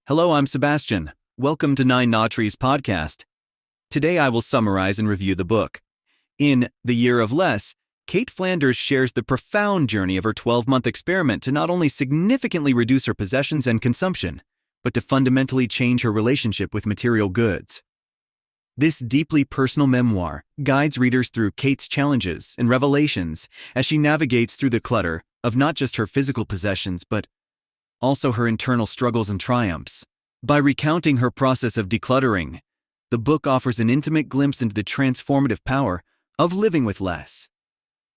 Hello, I'm Sebastian. Welcome to Nine Nautries podcast. Today I will summarize and review the book. In The Year of Less, Kate Flanders shares the profound journey of her 12-month experiment to not only significantly reduce her possessions and consumption, but to fundamentally change her relationship with material goods. This deeply personal memoir guides readers through Kate's challenges and revelations as she navigates through the clutter of not just her physical possessions, but also her internal struggles and triumphs. By recounting her process of decluttering, the book offers an intimate glimpse into the transformative power of living with less.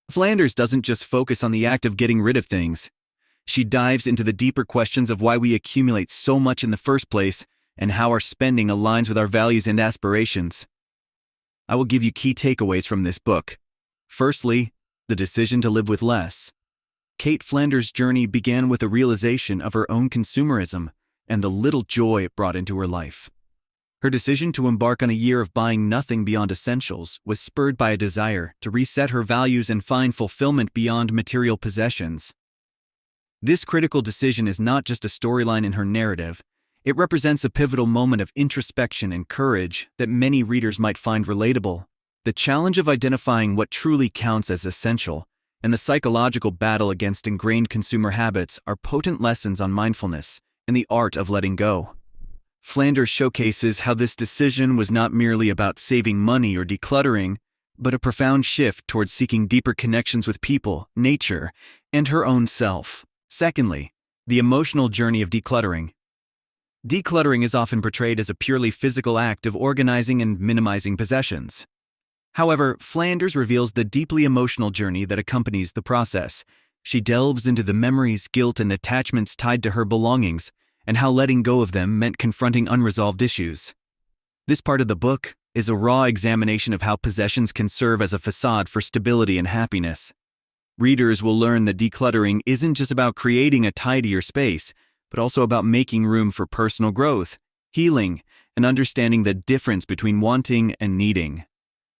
Flanders doesn't just focus on the act of getting rid of things. She dives into the deeper questions of why we accumulate so much in the first place and how our spending aligns with our values and aspirations. I will give you key takeaways from this book. Firstly, the decision to live with less. Kate Flanders' journey began with a realization of her own consumerism and the little joy it brought into her life. Her decision to embark on a year of buying nothing beyond essentials was spurred by a desire to reset her values and find fulfillment beyond material possessions. This critical decision is not just a storyline in her narrative. It represents a pivotal moment of introspection and courage that many readers might find relatable. The challenge of identifying what truly counts as essential and the psychological battle against ingrained consumer habits are potent lessons on mindfulness and the art of letting go. Flanders showcases how this decision was not merely about saving money or decluttering, but a profound shift towards seeking deeper connections with people, nature, and her own self. Secondly, the emotional journey of decluttering. Decluttering is often portrayed as a purely physical act of organizing and minimizing possessions. However, Flanders reveals the deeply emotional journey that accompanies the process. She delves into the memories, guilt, and attachments tied to her belongings, and how letting go of them meant confronting unresolved issues. This part of the book is a raw examination of how possessions can serve as a facade for stability and happiness. Readers will learn that decluttering isn't just about creating a tidier space, but also about making room for personal growth, healing, and understanding the difference between wanting and needing.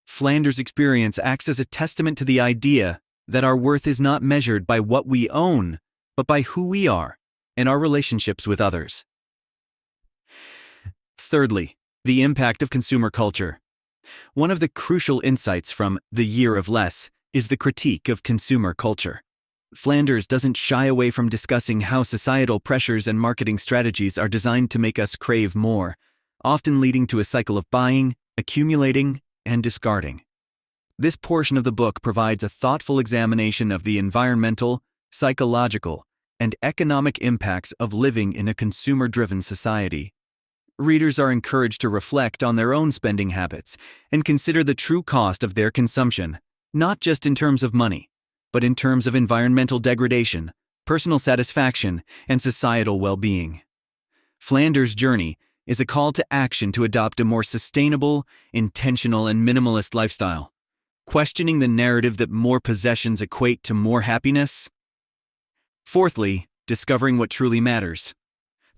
Flanders' experience acts as a testament to the idea that our worth is not measured by what we own, but by who we are and our relationships with others. Thirdly, the impact of consumer culture. One of the crucial insights from The Year of Less is the critique of consumer culture. Flanders doesn't shy away from discussing how societal pressures and marketing strategies are designed to make us crave more, often leading to a cycle of buying, accumulating, and discarding. This portion of the book provides a thoughtful examination of the environmental, psychological, and economic impacts of living in a consumer-driven society. Readers are encouraged to reflect on their own spending habits and consider the true cost of their consumption, not just in terms of money, but in terms of environmental degradation, personal satisfaction, and societal well-being. Flanders' journey is a call to action to adopt a more sustainable, intentional, and minimalist lifestyle, questioning the narrative that more possessions equate to more happiness. Fourthly, discovering what truly matters.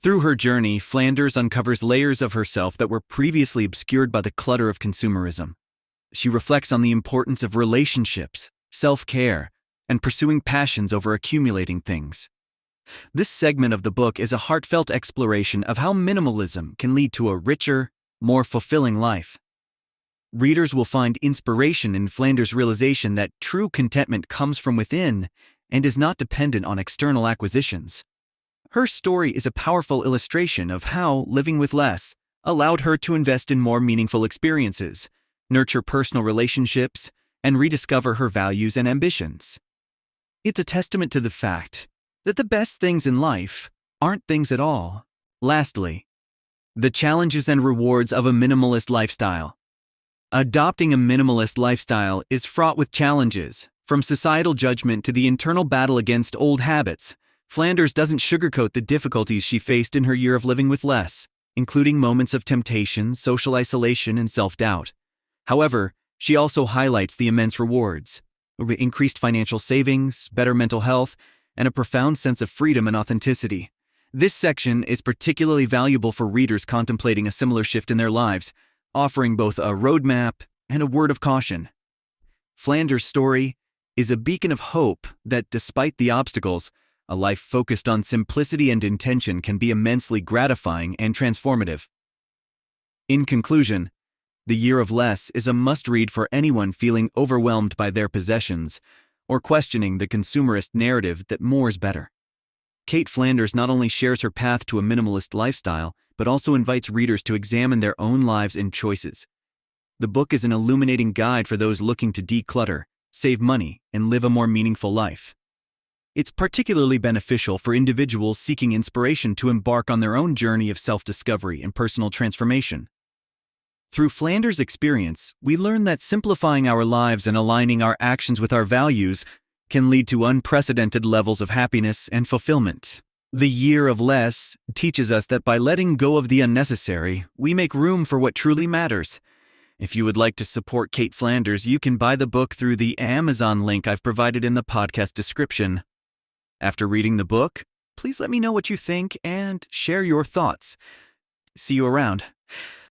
Through her journey, Flanders uncovers layers of herself that were previously obscured by the clutter of consumerism. She reflects on the importance of relationships, self-care, and pursuing passions over accumulating things. This segment of the book is a heartfelt exploration of how minimalism can lead to a richer, more fulfilling life. Readers will find inspiration in Flanders' realization that true contentment comes from within and is not dependent on external acquisitions. Her story is a powerful illustration of how living with less allowed her to invest in more meaningful experiences, nurture personal relationships, and rediscover her values and ambitions. It's a testament to the fact that the best things in life aren't things at all. Lastly, the challenges and rewards of a minimalist lifestyle. Adopting a minimalist lifestyle is fraught with challenges, from societal judgment to the internal battle against old habits. Flanders doesn't sugarcoat the difficulties she faced in her year of living with less, including moments of temptation, social isolation, and self-doubt. However, she also highlights the immense rewards: increased financial savings, better mental health, and a profound sense of freedom and authenticity. This section is particularly valuable for readers contemplating a similar shift in their lives, offering both a roadmap and a word of caution. Flanders' story is a beacon of hope that, despite the obstacles, A life focused on simplicity and intention can be immensely gratifying and transformative. In conclusion, The Year of Less is a must-read for anyone feeling overwhelmed by their possessions or questioning the consumerist narrative that more is better. Cait Flanders not only shares her path to a minimalist lifestyle, but also invites readers to examine their own lives and choices. The book is an illuminating guide for those looking to declutter, save money, and live a more meaningful life. It's particularly beneficial for individuals seeking inspiration to embark on their own journey of self-discovery and personal transformation. Through Flanders' experience, we learn that simplifying our lives and aligning our actions with our values can lead to unprecedented levels of happiness and fulfillment. The Year of Less teaches us that by letting go of the unnecessary, we make room for what truly matters. If you would like to support Cait Flanders, you can buy the book through the Amazon link I've provided in the podcast description. After reading the book, please let me know what you think and share your thoughts. See you around.